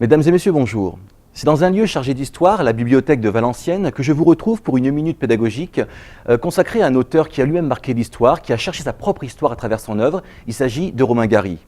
Mesdames et messieurs, bonjour. C'est dans un lieu chargé d'histoire, la bibliothèque de Valenciennes, que je vous retrouve pour une minute pédagogique consacrée à un auteur qui a lui-même marqué l'histoire, qui a cherché sa propre histoire à travers son œuvre. Il s'agit de Romain Gary.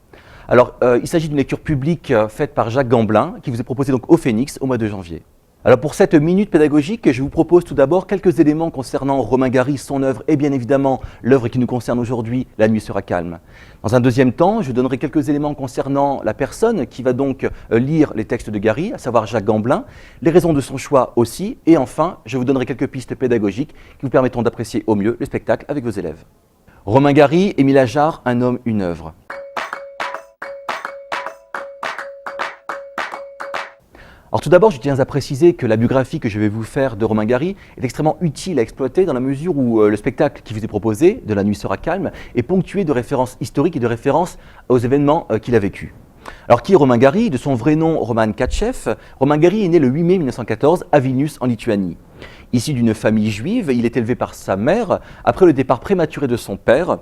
Alors, il s'agit d'une lecture publique faite par Jacques Gamblin, qui vous est proposée donc au Phénix au mois de janvier. Alors pour cette minute pédagogique, je vous propose tout d'abord quelques éléments concernant Romain Gary, son œuvre et bien évidemment l'œuvre qui nous concerne aujourd'hui, La nuit sera calme. Dans un deuxième temps, je donnerai quelques éléments concernant la personne qui va donc lire les textes de Gary, à savoir Jacques Gamblin, les raisons de son choix aussi, et enfin, je vous donnerai quelques pistes pédagogiques qui vous permettront d'apprécier au mieux le spectacle avec vos élèves. Romain Gary, Émile Ajar, Un homme, une œuvre. Alors tout d'abord, je tiens à préciser que la biographie que je vais vous faire de Romain Gary est extrêmement utile à exploiter dans la mesure où le spectacle qui vous est proposé, de La nuit sera calme, est ponctué de références historiques et de références aux événements qu'il a vécus. Alors qui est Romain Gary? De son vrai nom, Roman Katchev, Romain Gary est né le 8 mai 1914 à Vilnius, en Lituanie. Issu d'une famille juive, il est élevé par sa mère après le départ prématuré de son père,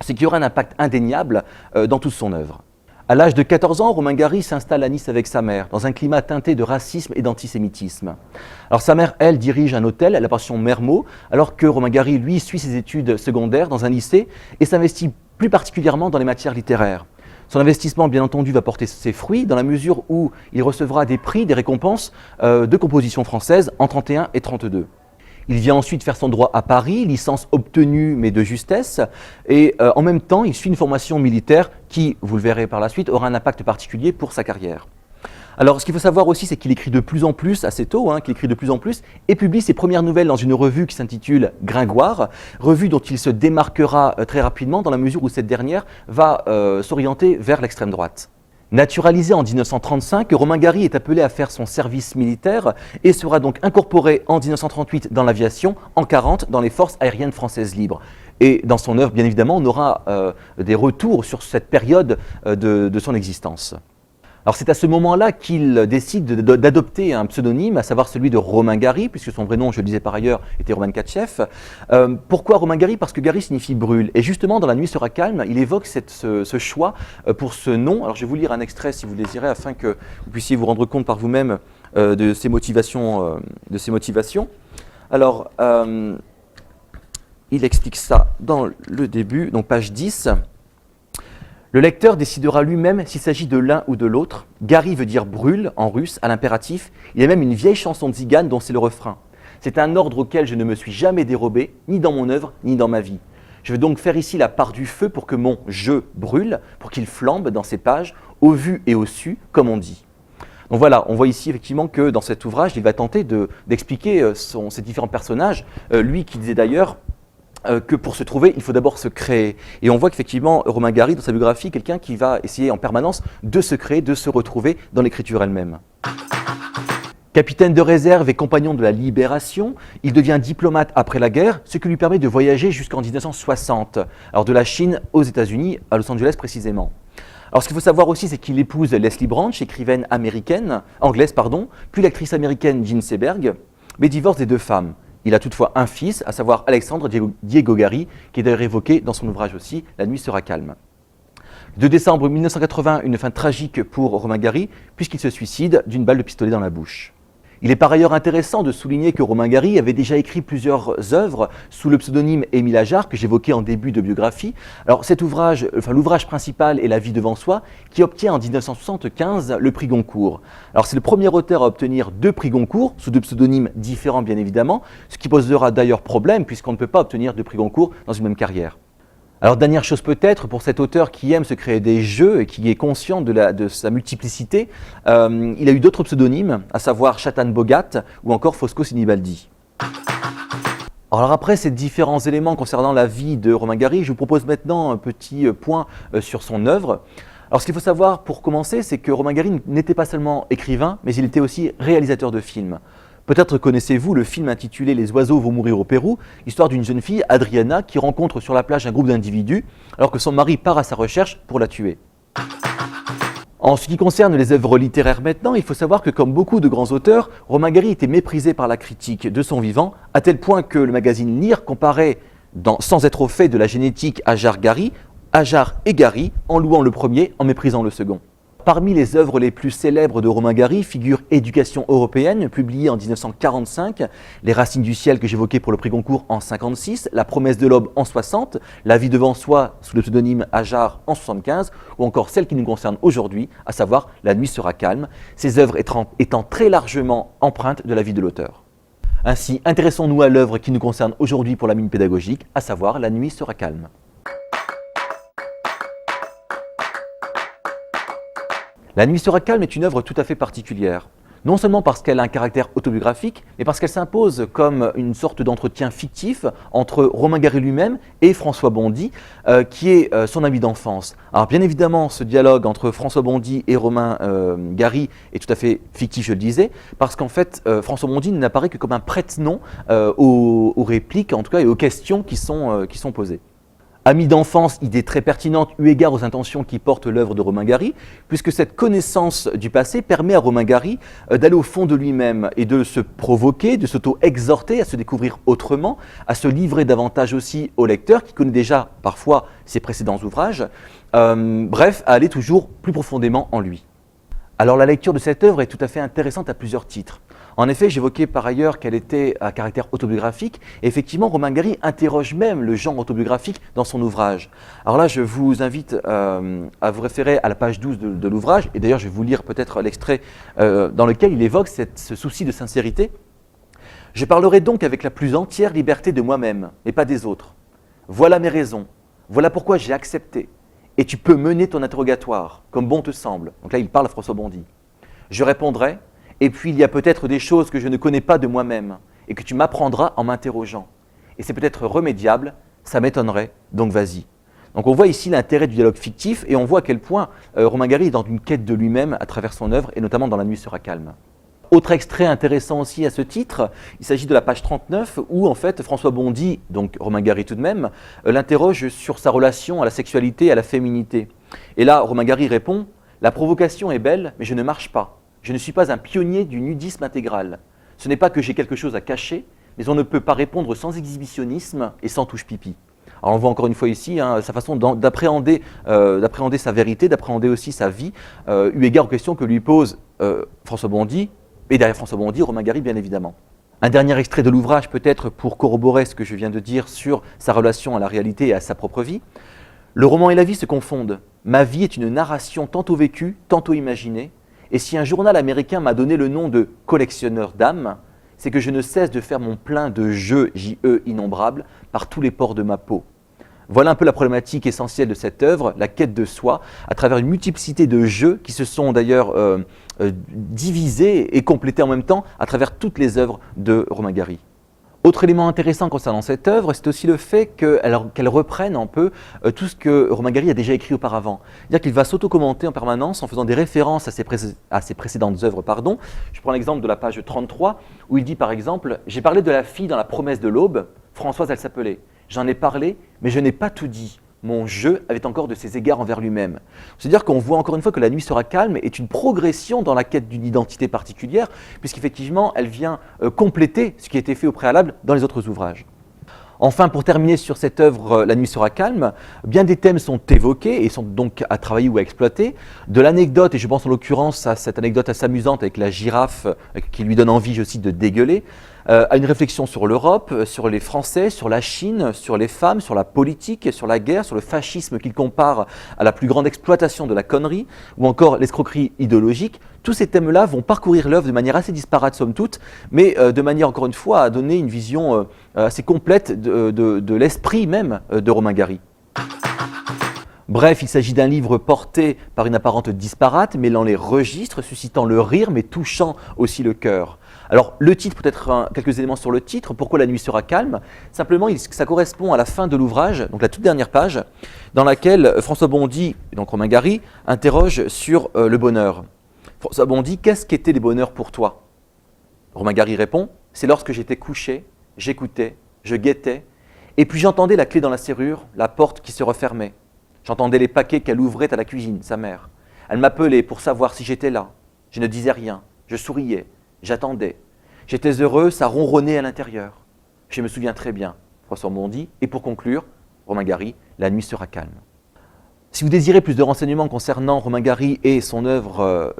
ce qui aura un impact indéniable dans toute son œuvre. À l'âge de 14 ans, Romain Gary s'installe à Nice avec sa mère, dans un climat teinté de racisme et d'antisémitisme. Alors sa mère, elle, dirige un hôtel, la pension Mermot, alors que Romain Gary, lui, suit ses études secondaires dans un lycée et s'investit plus particulièrement dans les matières littéraires. Son investissement, bien entendu, va porter ses fruits dans la mesure où il recevra des prix, des récompenses de composition française en 31 et 32. Il vient ensuite faire son droit à Paris, licence obtenue mais de justesse, et en même temps, il suit une formation militaire qui, vous le verrez par la suite, aura un impact particulier pour sa carrière. Alors, ce qu'il faut savoir aussi, c'est qu'il écrit de plus en plus, assez tôt, qu'il écrit de plus en plus, et publie ses premières nouvelles dans une revue qui s'intitule Gringoire, revue dont il se démarquera très rapidement dans la mesure où cette dernière va s'orienter vers l'extrême droite. Naturalisé en 1935, Romain Gary est appelé à faire son service militaire et sera donc incorporé en 1938 dans l'aviation, en 1940 dans les forces aériennes françaises libres. Et dans son œuvre, bien évidemment, on aura des retours sur cette période de son existence. Alors c'est à ce moment-là qu'il décide d'adopter un pseudonyme, à savoir celui de Romain Gary, puisque son vrai nom, je le disais par ailleurs, était Roman Katchev. Pourquoi Romain Gary? Parce que Gary signifie brûle. Et justement, dans La nuit sera calme, il évoque ce choix pour ce nom. Alors je vais vous lire un extrait si vous le désirez, afin que vous puissiez vous rendre compte par vous-même de ses motivations. Alors, il explique ça dans le début, donc page 10. Le lecteur décidera lui-même s'il s'agit de l'un ou de l'autre. Gary veut dire brûle en russe, à l'impératif. Il y a même une vieille chanson de Zigane dont c'est le refrain. C'est un ordre auquel je ne me suis jamais dérobé, ni dans mon œuvre, ni dans ma vie. Je veux donc faire ici la part du feu pour que mon « je » brûle, pour qu'il flambe dans ces pages, au vu et au su, comme on dit. Donc voilà, on voit ici effectivement que dans cet ouvrage, il va tenter d'expliquer ces différents personnages. Lui qui disait d'ailleurs que pour se trouver, il faut d'abord se créer. Et on voit qu'effectivement, Romain Gary, dans sa biographie, est quelqu'un qui va essayer en permanence de se créer, de se retrouver dans l'écriture elle-même. Capitaine de réserve et compagnon de la Libération, il devient diplomate après la guerre, ce qui lui permet de voyager jusqu'en 1960, alors de la Chine aux États-Unis, à Los Angeles précisément. Alors ce qu'il faut savoir aussi, c'est qu'il épouse Leslie Branch, écrivaine anglaise, puis l'actrice américaine Jean Seberg, mais divorce des deux femmes. Il a toutefois un fils, à savoir Alexandre Diego Gary, qui est d'ailleurs évoqué dans son ouvrage aussi, La nuit sera calme. Le 2 décembre 1980, une fin tragique pour Romain Gary, puisqu'il se suicide d'une balle de pistolet dans la bouche. Il est par ailleurs intéressant de souligner que Romain Gary avait déjà écrit plusieurs œuvres sous le pseudonyme Émile Ajar, que j'évoquais en début de biographie. Alors cet ouvrage, l'ouvrage principal est La vie devant soi, qui obtient en 1975 le prix Goncourt. Alors c'est le premier auteur à obtenir 2 prix Goncourt, sous 2 pseudonymes différents bien évidemment, ce qui posera d'ailleurs problème, puisqu'on ne peut pas obtenir 2 prix Goncourt dans une même carrière. Alors dernière chose peut-être, pour cet auteur qui aime se créer des jeux et qui est conscient de sa multiplicité, il a eu d'autres pseudonymes, à savoir Chatan Bogat ou encore Fosco Sinibaldi. Alors après ces différents éléments concernant la vie de Romain Gary, je vous propose maintenant un petit point sur son œuvre. Alors ce qu'il faut savoir pour commencer, c'est que Romain Gary n'était pas seulement écrivain, mais il était aussi réalisateur de films. Peut-être connaissez-vous le film intitulé « Les oiseaux vont mourir au Pérou », histoire d'une jeune fille, Adriana, qui rencontre sur la plage un groupe d'individus, alors que son mari part à sa recherche pour la tuer. En ce qui concerne les œuvres littéraires maintenant, il faut savoir que comme beaucoup de grands auteurs, Romain Gary était méprisé par la critique de son vivant, à tel point que le magazine Lire comparait, sans être au fait de la génétique Ajar et Gary, en louant le premier, en méprisant le second. Parmi les œuvres les plus célèbres de Romain Gary figure Éducation européenne, publiée en 1945, Les Racines du ciel que j'évoquais pour le prix Goncourt en 56, La promesse de l'aube en 60, La vie devant soi sous le pseudonyme Ajar en 75, ou encore celle qui nous concerne aujourd'hui, à savoir La nuit sera calme, ces œuvres étant très largement empreintes de la vie de l'auteur. Ainsi, intéressons-nous à l'œuvre qui nous concerne aujourd'hui pour la mine pédagogique, à savoir La nuit sera calme. La nuit sera calme est une œuvre tout à fait particulière, non seulement parce qu'elle a un caractère autobiographique, mais parce qu'elle s'impose comme une sorte d'entretien fictif entre Romain Gary lui-même et François Bondy, qui est son ami d'enfance. Alors bien évidemment, ce dialogue entre François Bondy et Romain Gary est tout à fait fictif, je le disais, parce qu'en fait, François Bondy n'apparaît que comme un prête-nom aux répliques, en tout cas, et aux questions qui sont posées. Ami d'enfance, idée très pertinente eu égard aux intentions qui portent l'œuvre de Romain Gary, puisque cette connaissance du passé permet à Romain Gary d'aller au fond de lui-même et de se provoquer, de s'auto-exhorter à se découvrir autrement, à se livrer davantage aussi au lecteur qui connaît déjà parfois ses précédents ouvrages, bref, à aller toujours plus profondément en lui. Alors la lecture de cette œuvre est tout à fait intéressante à plusieurs titres. En effet, j'évoquais par ailleurs qu'elle était à caractère autobiographique, et effectivement, Romain Gary interroge même le genre autobiographique dans son ouvrage. Alors là, je vous invite à vous référer à la page 12 de l'ouvrage, et d'ailleurs, je vais vous lire peut-être l'extrait dans lequel il évoque ce souci de sincérité. « Je parlerai donc avec la plus entière liberté de moi-même, et pas des autres. Voilà mes raisons, voilà pourquoi j'ai accepté. Et tu peux mener ton interrogatoire, comme bon te semble. » Donc là, il parle à François Bondy. « Je répondrai, et puis il y a peut-être des choses que je ne connais pas de moi-même, et que tu m'apprendras en m'interrogeant. Et c'est peut-être remédiable, ça m'étonnerait, donc vas-y. » Donc on voit ici l'intérêt du dialogue fictif, et on voit à quel point Romain Gary est dans une quête de lui-même à travers son œuvre, et notamment dans La nuit sera calme. Autre extrait intéressant aussi à ce titre, il s'agit de la page 39 où en fait François Bondy, donc Romain Gary tout de même, l'interroge sur sa relation à la sexualité et à la féminité. Et là, Romain Gary répond « La provocation est belle, mais je ne marche pas. Je ne suis pas un pionnier du nudisme intégral. Ce n'est pas que j'ai quelque chose à cacher, mais on ne peut pas répondre sans exhibitionnisme et sans touche pipi. » Alors on voit encore une fois ici sa façon d'appréhender sa vérité, d'appréhender aussi sa vie, eu égard aux questions que lui pose François Bondy, et derrière François Bondy, Romain Gary bien évidemment. Un dernier extrait de l'ouvrage peut-être pour corroborer ce que je viens de dire sur sa relation à la réalité et à sa propre vie. Le roman et la vie se confondent. Ma vie est une narration tantôt vécue, tantôt imaginée. Et si un journal américain m'a donné le nom de collectionneur d'âmes, c'est que je ne cesse de faire mon plein de jeux, J-E innombrables, par tous les pores de ma peau. Voilà un peu la problématique essentielle de cette œuvre, la quête de soi, à travers une multiplicité de jeux qui se sont d'ailleurs divisés et complétés en même temps à travers toutes les œuvres de Romain Gary. Autre élément intéressant concernant cette œuvre, c'est aussi le fait qu'elle reprenne un peu tout ce que Romain Gary a déjà écrit auparavant. C'est-à-dire qu'il va s'auto-commenter en permanence en faisant des références à ses précédentes œuvres. Je prends l'exemple de la page 33 où il dit par exemple « J'ai parlé de la fille dans La promesse de l'aube, Françoise elle s'appelait. J'en ai parlé, mais je n'ai pas tout dit. Mon jeu avait encore de ses égards envers lui-même. » C'est-à-dire qu'on voit encore une fois que La nuit sera calme est une progression dans la quête d'une identité particulière, puisqu'effectivement, elle vient compléter ce qui a été fait au préalable dans les autres ouvrages. Enfin, pour terminer sur cette œuvre, La nuit sera calme, bien des thèmes sont évoqués et sont donc à travailler ou à exploiter. De l'anecdote, et je pense en l'occurrence à cette anecdote assez amusante avec la girafe qui lui donne envie, je cite, de dégueuler, à une réflexion sur l'Europe, sur les Français, sur la Chine, sur les femmes, sur la politique, sur la guerre, sur le fascisme qu'il compare à la plus grande exploitation de la connerie, ou encore l'escroquerie idéologique. Tous ces thèmes-là vont parcourir l'œuvre de manière assez disparate, somme toute, mais de manière, encore une fois, à donner une vision assez complète de l'esprit même de Romain Gary. Bref, il s'agit d'un livre porté par une apparente disparate, mêlant les registres, suscitant le rire, mais touchant aussi le cœur. Alors, le titre, peut-être quelques éléments sur le titre. Pourquoi La nuit sera calme? Simplement, ça correspond à la fin de l'ouvrage, donc la toute dernière page, dans laquelle François Bondy, et donc Romain Gary, interroge sur le bonheur. François Bondy, qu'est-ce qu'étaient les bonheurs pour toi? Romain Gary répond, c'est lorsque j'étais couché, j'écoutais, je guettais, et puis j'entendais la clé dans la serrure, la porte qui se refermait. J'entendais les paquets qu'elle ouvrait à la cuisine, sa mère. Elle m'appelait pour savoir si j'étais là. Je ne disais rien, je souriais, j'attendais. J'étais heureux, ça ronronnait à l'intérieur. Je me souviens très bien, François Bondy. Et pour conclure, Romain Gary, La nuit sera calme. Si vous désirez plus de renseignements concernant Romain Gary et son œuvre,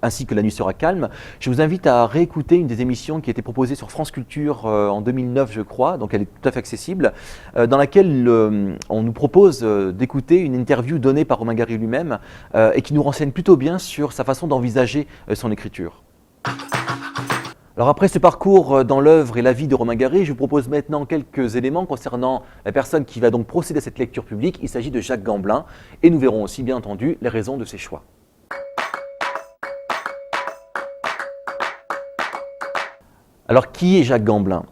ainsi que La nuit sera calme, je vous invite à réécouter une des émissions qui a été proposée sur France Culture en 2009, je crois, donc elle est tout à fait accessible, dans laquelle on nous propose d'écouter une interview donnée par Romain Gary lui-même et qui nous renseigne plutôt bien sur sa façon d'envisager son écriture. Alors après ce parcours dans l'œuvre et la vie de Romain Gary, je vous propose maintenant quelques éléments concernant la personne qui va donc procéder à cette lecture publique. Il s'agit de Jacques Gamblin et nous verrons aussi bien entendu les raisons de ses choix. Alors qui est Jacques Gamblin ?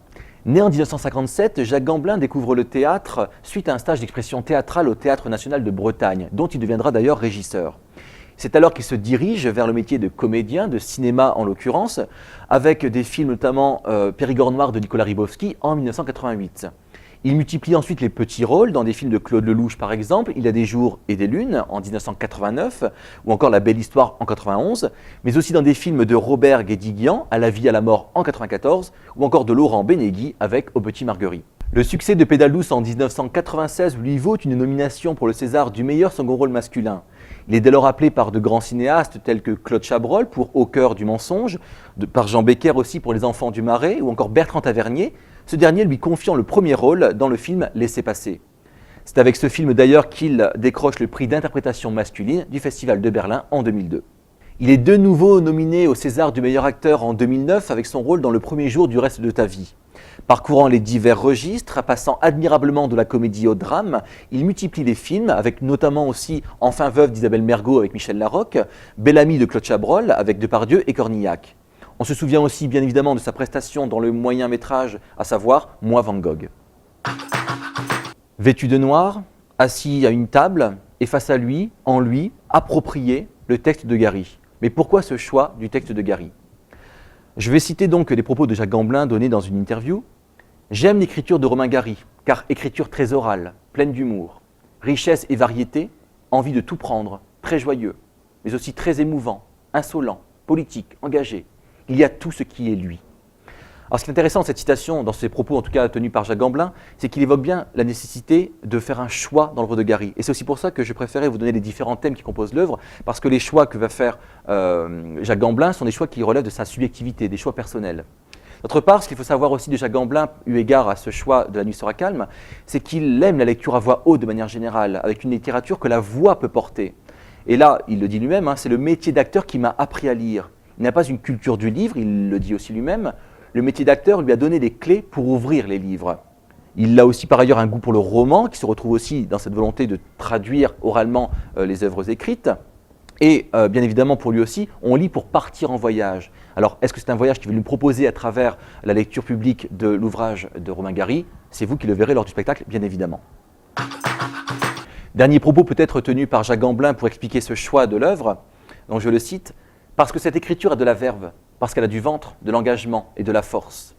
Né en 1957, Jacques Gamblin découvre le théâtre suite à un stage d'expression théâtrale au Théâtre national de Bretagne, dont il deviendra d'ailleurs régisseur. C'est alors qu'il se dirige vers le métier de comédien, de cinéma en l'occurrence, avec des films notamment Périgord noir de Nicolas Ribowski en 1988. Il multiplie ensuite les petits rôles dans des films de Claude Lelouch par exemple, Il y a des jours et des lunes en 1989, ou encore La belle histoire en 1991, mais aussi dans des films de Robert Guédiguian, À la vie à la mort en 1994, ou encore de Laurent Benegui avec Au petit Marguerite. Le succès de Pédale douce en 1996 lui vaut une nomination pour le César du meilleur second rôle masculin. Il est dès lors appelé par de grands cinéastes tels que Claude Chabrol pour Au cœur du mensonge, par Jean Becker aussi pour Les enfants du Marais, ou encore Bertrand Tavernier, ce dernier lui confiant le premier rôle dans le film Laissez passer. C'est avec ce film d'ailleurs qu'il décroche le prix d'interprétation masculine du Festival de Berlin en 2002. Il est de nouveau nominé au César du meilleur acteur en 2009 avec son rôle dans Le premier jour du reste de ta vie. Parcourant les divers registres, passant admirablement de la comédie au drame, il multiplie les films, avec notamment aussi Enfin veuve d'Isabelle Mergo avec Michel Larocque, Bel ami de Claude Chabrol avec Depardieu et Cornillac. On se souvient aussi bien évidemment de sa prestation dans le moyen métrage, à savoir Moi Van Gogh. Vêtu de noir, assis à une table, et face à lui, en lui, approprié le texte de Gary. Mais pourquoi ce choix du texte de Gary ? Je vais citer donc les propos de Jacques Gamblin donnés dans une interview. « J'aime l'écriture de Romain Gary, car écriture très orale, pleine d'humour, richesse et variété, envie de tout prendre, très joyeux, mais aussi très émouvant, insolent, politique, engagé. Il y a tout ce qui est lui. » Alors ce qui est intéressant dans cette citation, dans ses propos en tout cas tenus par Jacques Gamblin, c'est qu'il évoque bien la nécessité de faire un choix dans l'œuvre de Gary. Et c'est aussi pour ça que je préférais vous donner les différents thèmes qui composent l'œuvre, parce que les choix que va faire Jacques Gamblin sont des choix qui relèvent de sa subjectivité, des choix personnels. D'autre part, ce qu'il faut savoir aussi de Jacques Gamblin, eu égard à ce choix de La nuit sera calme, c'est qu'il aime la lecture à voix haute de manière générale, avec une littérature que la voix peut porter. Et là, il le dit lui-même, c'est le métier d'acteur qui m'a appris à lire. Il n'a pas une culture du livre, il le dit aussi lui-même. Le métier d'acteur lui a donné des clés pour ouvrir les livres. Il a aussi par ailleurs un goût pour le roman, qui se retrouve aussi dans cette volonté de traduire oralement les œuvres écrites. Et bien évidemment, pour lui aussi, on lit pour partir en voyage. Alors, est-ce que c'est un voyage qu'il veut nous proposer à travers la lecture publique de l'ouvrage de Romain Gary ? C'est vous qui le verrez lors du spectacle, bien évidemment. Dernier propos peut-être tenu par Jacques Gamblin pour expliquer ce choix de l'œuvre, donc je le cite, « Parce que cette écriture a de la verve, parce qu'elle a du ventre, de l'engagement et de la force.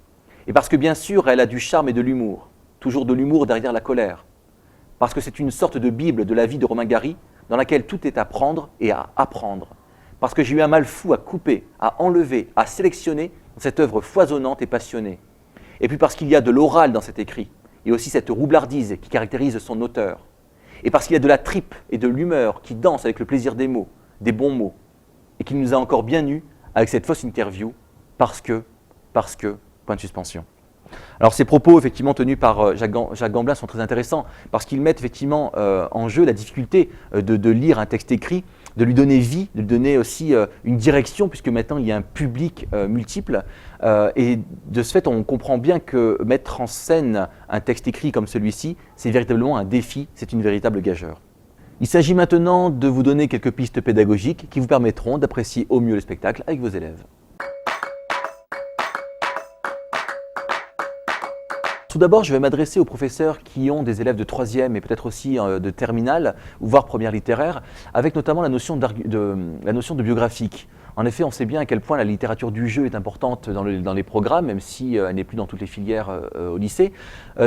Et parce que bien sûr, elle a du charme et de l'humour, toujours de l'humour derrière la colère. Parce que c'est une sorte de Bible de la vie de Romain Gary, dans laquelle tout est à prendre et à apprendre. Parce que j'ai eu un mal fou à couper, à enlever, à sélectionner dans cette œuvre foisonnante et passionnée. Et puis parce qu'il y a de l'oral dans cet écrit, et aussi cette roublardise qui caractérise son auteur. Et parce qu'il y a de la tripe et de l'humeur qui danse avec le plaisir des mots, des bons mots, et qu'il nous a encore bien eus avec cette fausse interview, parce que, point de suspension. Alors ces propos effectivement tenus par Jacques Gamblin sont très intéressants parce qu'ils mettent effectivement en jeu la difficulté de lire un texte écrit, de lui donner vie, de lui donner aussi une direction puisque maintenant il y a un public multiple et de ce fait on comprend bien que mettre en scène un texte écrit comme celui-ci, c'est véritablement un défi, c'est une véritable gageure. Il s'agit maintenant de vous donner quelques pistes pédagogiques qui vous permettront d'apprécier au mieux le spectacle avec vos élèves. Tout d'abord, je vais m'adresser aux professeurs qui ont des élèves de 3e et peut-être aussi de terminale, ou voire première littéraire, avec notamment la notion de biographique. En effet, on sait bien à quel point la littérature du jeu est importante dans les programmes, même si elle n'est plus dans toutes les filières au lycée.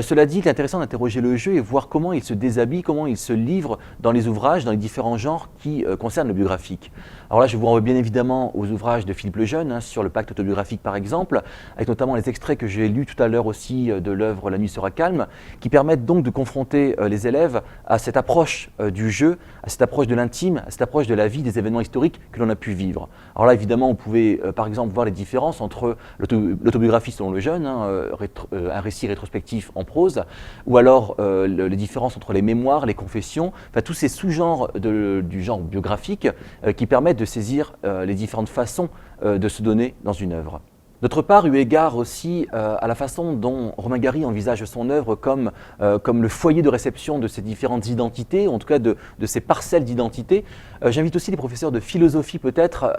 Cela dit, il est intéressant d'interroger le jeu et voir comment il se déshabille, comment il se livre dans les ouvrages, dans les différents genres qui concernent le biographique. Alors là, je vous renvoie bien évidemment aux ouvrages de Philippe Lejeune, sur le pacte autobiographique par exemple, avec notamment les extraits que j'ai lus tout à l'heure aussi de l'œuvre La nuit sera calme, qui permettent donc de confronter les élèves à cette approche du jeu, à cette approche de l'intime, à cette approche de la vie, des événements historiques que l'on a pu vivre. Alors là, évidemment, on pouvait par exemple voir les différences entre l'autobiographie selon Lejeune, un récit rétrospectif en prose, ou alors les différences entre les mémoires, les confessions, enfin tous ces sous-genres du genre biographique qui permettent de saisir les différentes façons de se donner dans une œuvre. D'autre part, eu égard aussi à la façon dont Romain Gary envisage son œuvre comme le foyer de réception de ces différentes identités, en tout cas de ces parcelles d'identité, j'invite aussi les professeurs de philosophie peut-être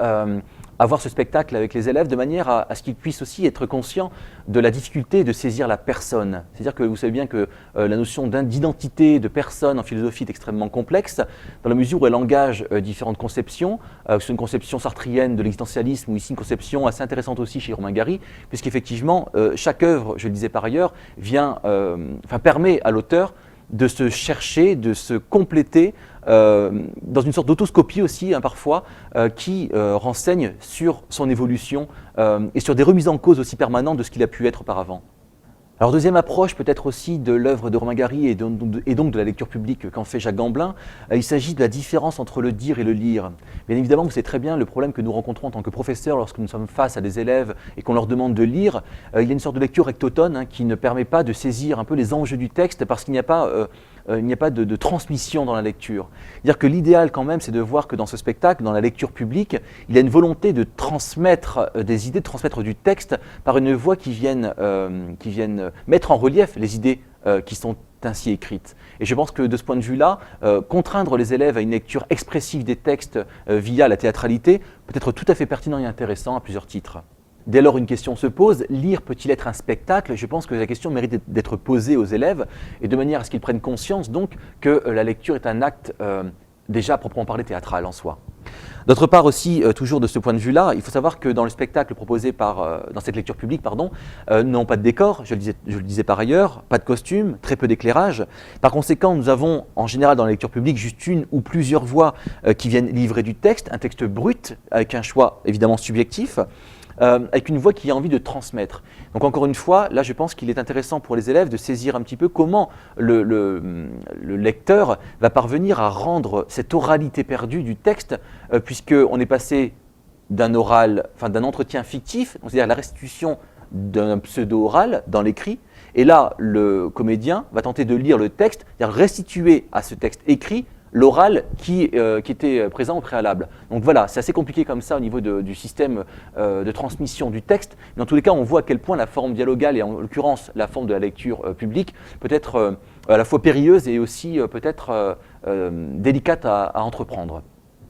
à voir ce spectacle avec les élèves de manière à ce qu'ils puissent aussi être conscients de la difficulté de saisir la personne. C'est-à-dire que vous savez bien que la notion d'identité, de personne en philosophie est extrêmement complexe, dans la mesure où elle engage différentes conceptions, que ce soit une conception sartrienne de l'existentialisme ou ici une conception assez intéressante aussi chez Romain Gary, puisqu'effectivement, chaque œuvre, je le disais par ailleurs, permet à l'auteur de se chercher, de se compléter dans une sorte d'autoscopie aussi, parfois, qui renseigne sur son évolution et sur des remises en cause aussi permanentes de ce qu'il a pu être auparavant. Alors deuxième approche peut-être aussi de l'œuvre de Romain Gary et donc de la lecture publique qu'en fait Jacques Gamblin, il s'agit de la différence entre le dire et le lire. Bien évidemment, vous savez très bien le problème que nous rencontrons en tant que professeurs lorsque nous sommes face à des élèves et qu'on leur demande de lire. Il y a une sorte de lecture rectotone qui ne permet pas de saisir un peu les enjeux du texte parce qu'il n'y a pas de transmission dans la lecture. C'est-à-dire que l'idéal quand même, c'est de voir que dans ce spectacle, dans la lecture publique, il y a une volonté de transmettre des idées, de transmettre du texte par une voix qui vienne mettre en relief les idées qui sont ainsi écrites. Et je pense que de ce point de vue-là, contraindre les élèves à une lecture expressive des textes via la théâtralité peut être tout à fait pertinent et intéressant à plusieurs titres. Dès lors, une question se pose, lire peut-il être un spectacle? Je pense que la question mérite d'être posée aux élèves et de manière à ce qu'ils prennent conscience donc que la lecture est un acte déjà à proprement parler théâtral en soi. D'autre part aussi, toujours de ce point de vue-là, il faut savoir que dans le spectacle proposé dans cette lecture publique, nous n'avons pas de décor, je le disais par ailleurs, pas de costume, très peu d'éclairage. Par conséquent, nous avons en général dans la lecture publique juste une ou plusieurs voix qui viennent livrer du texte, un texte brut avec un choix évidemment subjectif, avec une voix qui a envie de transmettre. Donc encore une fois, là je pense qu'il est intéressant pour les élèves de saisir un petit peu comment le lecteur va parvenir à rendre cette oralité perdue du texte, puisqu'on est passé d'un entretien fictif, c'est-à-dire la restitution d'un pseudo-oral dans l'écrit, et là le comédien va tenter de lire le texte, c'est-à-dire restituer à ce texte écrit l'oral qui était présent au préalable. Donc voilà, c'est assez compliqué comme ça au niveau du système de transmission du texte. Mais dans tous les cas, on voit à quel point la forme dialogale, et en l'occurrence la forme de la lecture publique, peut être à la fois périlleuse et aussi peut-être délicate à entreprendre.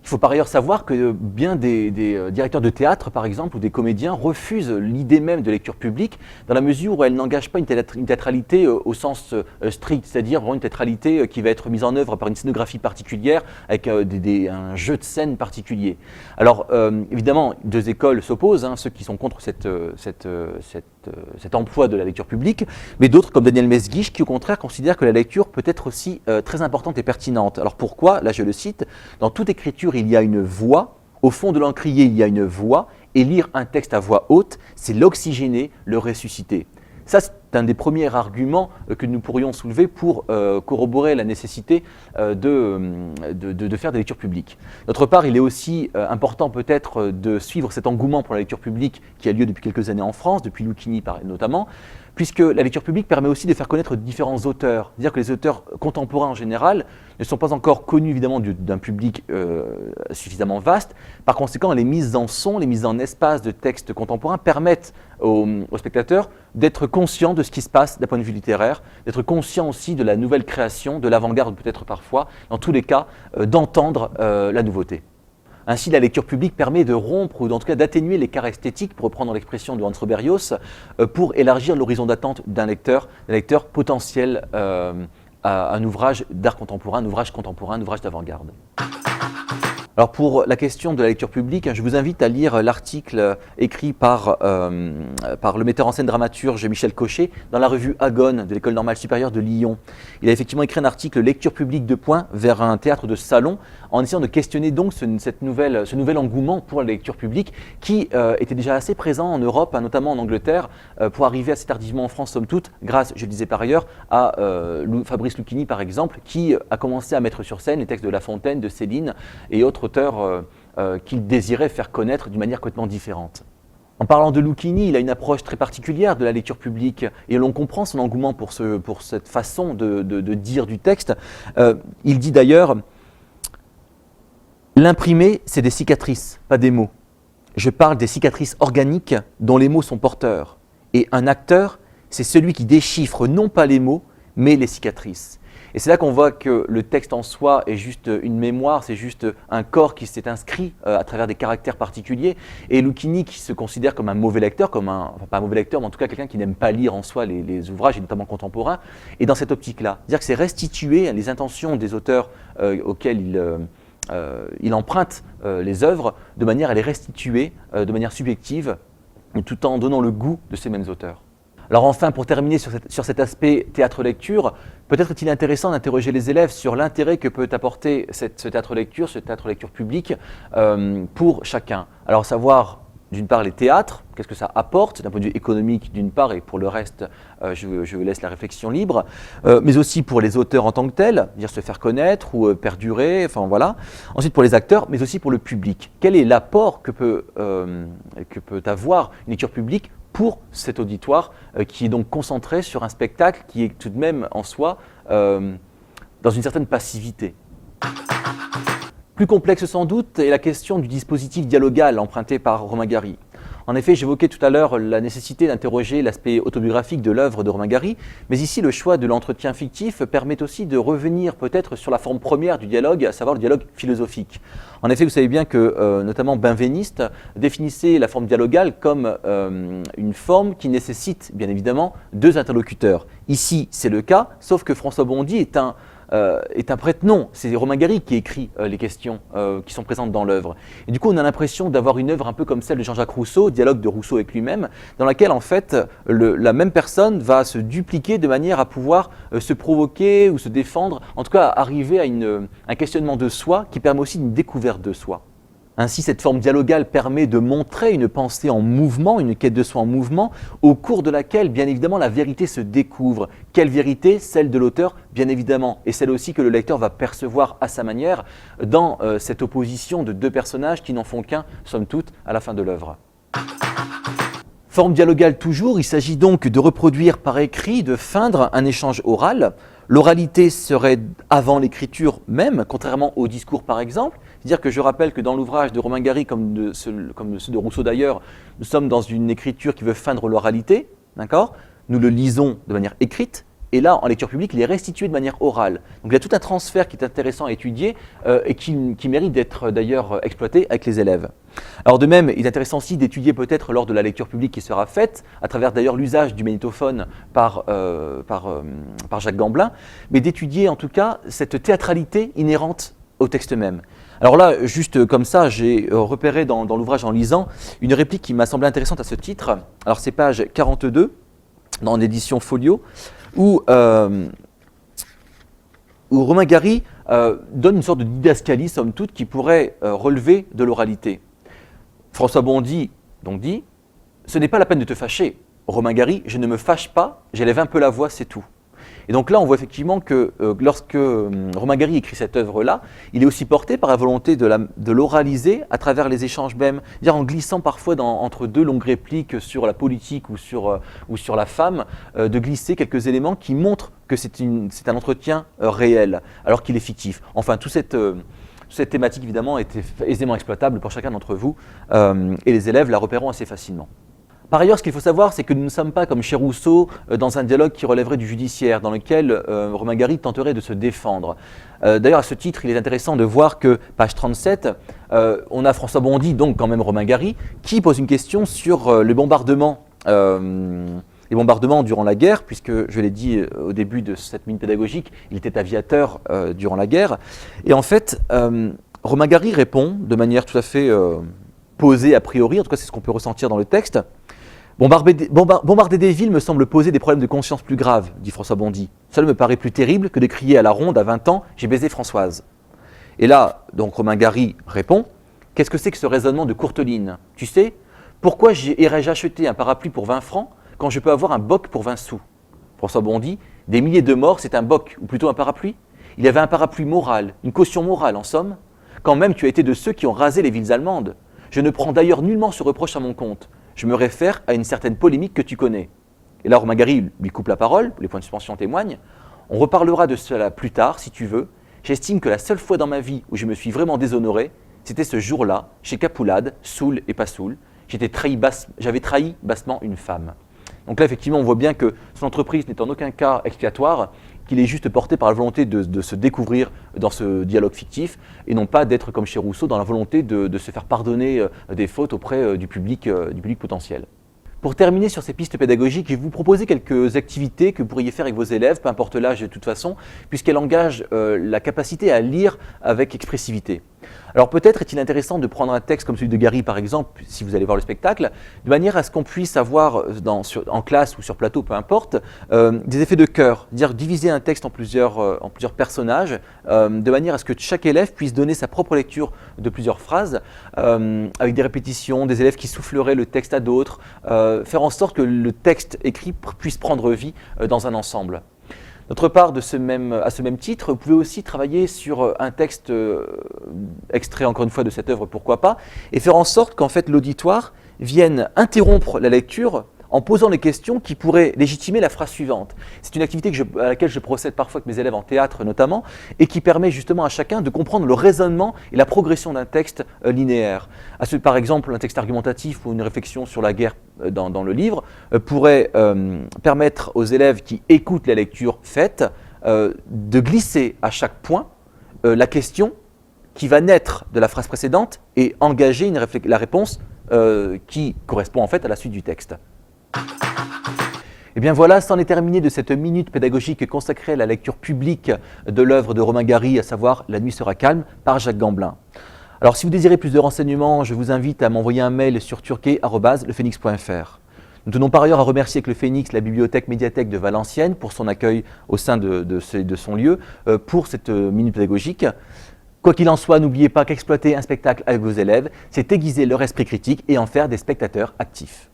Il faut par ailleurs savoir que bien des directeurs de théâtre, par exemple, ou des comédiens refusent l'idée même de lecture publique dans la mesure où elle n'engage pas une théâtralité au sens strict, c'est-à-dire vraiment une théâtralité qui va être mise en œuvre par une scénographie particulière avec un jeu de scène particulier. Alors évidemment, deux écoles s'opposent, ceux qui sont contre cet emploi de la lecture publique, mais d'autres comme Daniel Mesguich qui au contraire considèrent que la lecture peut être aussi très importante et pertinente. Alors pourquoi? Là je le cite, dans toute écriture il y a une voix, au fond de l'encrier il y a une voix, et lire un texte à voix haute, c'est l'oxygéner, le ressusciter. Ça, c'est un des premiers arguments que nous pourrions soulever pour corroborer la nécessité de faire des lectures publiques. D'autre part, il est aussi important peut-être de suivre cet engouement pour la lecture publique qui a lieu depuis quelques années en France, depuis Lucchini notamment, puisque la lecture publique permet aussi de faire connaître différents auteurs. C'est-à-dire que les auteurs contemporains en général ne sont pas encore connus évidemment d'un public suffisamment vaste. Par conséquent, les mises en son, les mises en espace de textes contemporains permettent aux spectateurs d'être conscients de ce qui se passe d'un point de vue littéraire, d'être conscients aussi de la nouvelle création, de l'avant-garde peut-être parfois, dans tous les cas, d'entendre la nouveauté. Ainsi, la lecture publique permet de rompre ou en tout cas d'atténuer l'écart esthétique, pour reprendre l'expression de Hans Roberius, pour élargir l'horizon d'attente d'un lecteur potentiel à un ouvrage d'art contemporain, un ouvrage contemporain, un ouvrage d'avant-garde. Alors pour la question de la lecture publique, je vous invite à lire l'article écrit par le metteur en scène dramaturge Michel Cochet dans la revue Agone de l'École normale supérieure de Lyon. Il a effectivement écrit un article lecture publique vers un théâtre de salon en essayant de questionner donc ce nouvel engouement pour la lecture publique qui était déjà assez présent en Europe, notamment en Angleterre, pour arriver assez tardivement en France somme toute, grâce, je le disais par ailleurs, à Fabrice Lucchini par exemple, qui a commencé à mettre sur scène les textes de La Fontaine, de Céline et autres auteurs qu'il désirait faire connaître d'une manière complètement différente. En parlant de Lucchini, il a une approche très particulière de la lecture publique et l'on comprend son engouement pour cette façon de dire du texte. Il dit d'ailleurs « L'imprimé, c'est des cicatrices, pas des mots. Je parle des cicatrices organiques dont les mots sont porteurs. Et un acteur, c'est celui qui déchiffre non pas les mots, mais les cicatrices. » Et c'est là qu'on voit que le texte en soi est juste une mémoire, c'est juste un corps qui s'est inscrit à travers des caractères particuliers. Et Lucchini, qui se considère comme un mauvais lecteur, enfin pas un mauvais lecteur, mais en tout cas quelqu'un qui n'aime pas lire en soi les ouvrages, et notamment contemporains, est dans cette optique-là. C'est-à-dire que c'est restituer les intentions des auteurs auxquels il emprunte les œuvres, de manière à les restituer de manière subjective, tout en donnant le goût de ces mêmes auteurs. Alors enfin, pour terminer sur cet aspect théâtre-lecture, peut-être est-il intéressant d'interroger les élèves sur l'intérêt que peut apporter ce théâtre-lecture public pour chacun. Alors savoir d'une part les théâtres, qu'est-ce que ça apporte d'un point de vue économique d'une part, et pour le reste, je laisse la réflexion libre, mais aussi pour les auteurs en tant que tels, dire se faire connaître ou perdurer, enfin voilà. Ensuite pour les acteurs, mais aussi pour le public. Quel est l'apport que peut avoir une lecture publique pour cet auditoire qui est donc concentré sur un spectacle qui est tout de même en soi dans une certaine passivité. Plus complexe sans doute est la question du dispositif dialogal emprunté par Romain Gary. En effet, j'évoquais tout à l'heure la nécessité d'interroger l'aspect autobiographique de l'œuvre de Romain Gary, mais ici le choix de l'entretien fictif permet aussi de revenir peut-être sur la forme première du dialogue, à savoir le dialogue philosophique. En effet, vous savez bien que notamment Benveniste définissait la forme dialogale comme une forme qui nécessite bien évidemment deux interlocuteurs. Ici, c'est le cas, sauf que François Bondy est un prête-nom. C'est Romain Gary qui écrit les questions qui sont présentes dans l'œuvre. Et du coup, on a l'impression d'avoir une œuvre un peu comme celle de Jean-Jacques Rousseau, dialogue de Rousseau avec lui-même, dans laquelle en fait la même personne va se dupliquer de manière à pouvoir se provoquer ou se défendre, en tout cas arriver à un questionnement de soi qui permet aussi une découverte de soi. Ainsi, cette forme dialogale permet de montrer une pensée en mouvement, une quête de soi en mouvement, au cours de laquelle, bien évidemment, la vérité se découvre. Quelle vérité? Celle de l'auteur, bien évidemment, et celle aussi que le lecteur va percevoir à sa manière dans cette opposition de deux personnages qui n'en font qu'un, somme toute, à la fin de l'œuvre. Forme dialogale toujours, il s'agit donc de reproduire par écrit, de feindre un échange oral. L'oralité serait avant l'écriture même, contrairement au discours par exemple. C'est-à-dire que je rappelle que dans l'ouvrage de Romain Gary, comme ceux de Rousseau d'ailleurs, nous sommes dans une écriture qui veut feindre l'oralité, d'accord ? Nous le lisons de manière écrite, et là, en lecture publique, il est restitué de manière orale. Donc il y a tout un transfert qui est intéressant à étudier et qui mérite d'être d'ailleurs exploité avec les élèves. Alors de même, il est intéressant aussi d'étudier peut-être lors de la lecture publique qui sera faite, à travers d'ailleurs l'usage du magnétophone par Jacques Gamblin, mais d'étudier en tout cas cette théâtralité inhérente au texte même. Alors là, juste comme ça, j'ai repéré dans l'ouvrage en lisant une réplique qui m'a semblé intéressante à ce titre. Alors c'est page 42, dans l'édition Folio, où Romain Gary donne une sorte de didascalie, somme toute, qui pourrait relever de l'oralité. François Bondy donc dit « Ce n'est pas la peine de te fâcher, Romain Gary, je ne me fâche pas, j'élève un peu la voix, c'est tout. » Et donc là, on voit effectivement que lorsque Romain Gary écrit cette œuvre-là, il est aussi porté par la volonté de l'oraliser à travers les échanges même, c'est-à-dire en glissant parfois entre deux longues répliques sur la politique ou sur la femme, de glisser quelques éléments qui montrent que c'est un entretien réel, alors qu'il est fictif. Enfin, toute cette thématique, évidemment, était aisément exploitable pour chacun d'entre vous, et les élèves la repéreront assez facilement. Par ailleurs, ce qu'il faut savoir, c'est que nous ne sommes pas, comme chez Rousseau, dans un dialogue qui relèverait du judiciaire, dans lequel Romain Gary tenterait de se défendre. D'ailleurs, à ce titre, il est intéressant de voir que, page 37, on a François Bondy, donc quand même Romain Gary, qui pose une question sur les bombardements durant la guerre, puisque, je l'ai dit au début de cette minute pédagogique, il était aviateur durant la guerre. Et en fait, Romain Gary répond de manière tout à fait posée a priori, en tout cas c'est ce qu'on peut ressentir dans le texte. Bombarder des villes me semble poser des problèmes de conscience plus graves, dit François Bondy. Cela me paraît plus terrible que de crier à la ronde à 20 ans « j'ai baisé Françoise ». Et là, donc Romain Gary répond « qu'est-ce que c'est que ce raisonnement de Courteline? Tu sais, pourquoi irais-je acheter un parapluie pour 20 francs quand je peux avoir un boc pour 20 sous ?» François Bondy « des milliers de morts, c'est un boc, ou plutôt un parapluie? Il y avait un parapluie moral, une caution morale en somme. Quand même tu as été de ceux qui ont rasé les villes allemandes. Je ne prends d'ailleurs nullement ce reproche à mon compte. Je me réfère à une certaine polémique que tu connais. » Et là, Romain Gary lui coupe la parole, les points de suspension témoignent. « On reparlera de cela plus tard, si tu veux. J'estime que la seule fois dans ma vie où je me suis vraiment déshonoré, c'était ce jour-là, chez Capoulade, saoul et pas saoul. J'avais trahi bassement une femme. » Donc là, effectivement, on voit bien que son entreprise n'est en aucun cas expiatoire, qu'il est juste porté par la volonté de se découvrir dans ce dialogue fictif, et non pas d'être, comme chez Rousseau, dans la volonté de se faire pardonner des fautes auprès du public potentiel. Pour terminer sur ces pistes pédagogiques, je vais vous proposer quelques activités que vous pourriez faire avec vos élèves, peu importe l'âge de toute façon, puisqu'elles engagent la capacité à lire avec expressivité. Alors peut-être est-il intéressant de prendre un texte comme celui de Gary par exemple, si vous allez voir le spectacle, de manière à ce qu'on puisse avoir en classe ou sur plateau, peu importe, des effets de cœur, c'est-à-dire diviser un texte en plusieurs personnages, de manière à ce que chaque élève puisse donner sa propre lecture de plusieurs phrases, avec des répétitions, des élèves qui souffleraient le texte à d'autres, faire en sorte que le texte écrit puisse prendre vie dans un ensemble. D'autre part, à ce même titre, vous pouvez aussi travailler sur un texte extrait encore une fois de cette œuvre, pourquoi pas, et faire en sorte qu'en fait l'auditoire vienne interrompre la lecture en posant les questions qui pourraient légitimer la phrase suivante. C'est une activité à laquelle je procède parfois avec mes élèves en théâtre notamment, et qui permet justement à chacun de comprendre le raisonnement et la progression d'un texte linéaire. Par exemple, un texte argumentatif ou une réflexion sur la guerre dans le livre pourrait permettre aux élèves qui écoutent la lecture faite de glisser à chaque point la question qui va naître de la phrase précédente et engager la réponse qui correspond en fait à la suite du texte. Et bien voilà, c'en est terminé de cette minute pédagogique consacrée à la lecture publique de l'œuvre de Romain Gary, à savoir « La nuit sera calme » par Jacques Gamblin. Alors si vous désirez plus de renseignements, je vous invite à m'envoyer un mail sur turquet@lephénix.fr. Nous tenons par ailleurs à remercier avec le Phénix la bibliothèque médiathèque de Valenciennes pour son accueil au sein de son lieu pour cette minute pédagogique. Quoi qu'il en soit, n'oubliez pas qu'exploiter un spectacle avec vos élèves, c'est aiguiser leur esprit critique et en faire des spectateurs actifs.